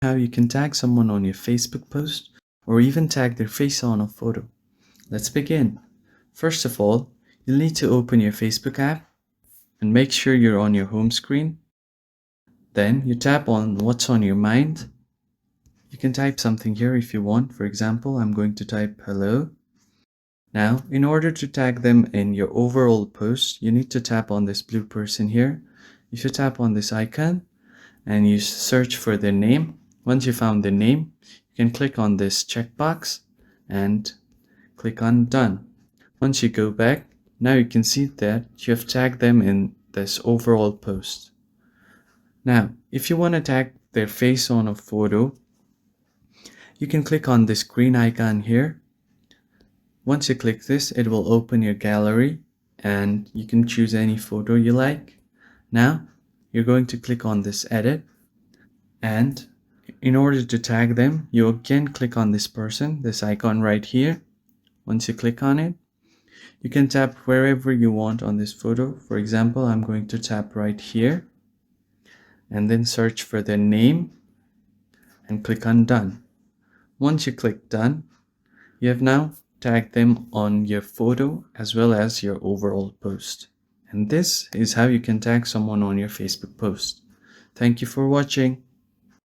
How you can tag someone on your Facebook post or even tag their face on a photo. Let's begin. First of all, you'll need to open your Facebook app and make sure you're on your home screen. Then you tap on what's on your mind. You can type something here if you want. For example, I'm going to type hello. Now, in order to tag them in your overall post, you need to tap on this blue person here. If you tap on this icon and you search for their name, once you found their name, you can click on this checkbox and click on done. Once you go back, now you can see that you have tagged them in this overall post. Now, if you want to tag their face on a photo, you can click on this green icon here. Once you click this, it will open your gallery and you can choose any photo you like. Now, you're going to click on this edit, and in order to tag them, you again click on this person, this icon right here. Once you click on it, you can tap wherever you want on this photo. For example, I'm going to tap right here and then search for their name and click on done. Once you click done, you have now tagged them on your photo as well as your overall post. And this is how you can tag someone on your Facebook post. Thank you for watching.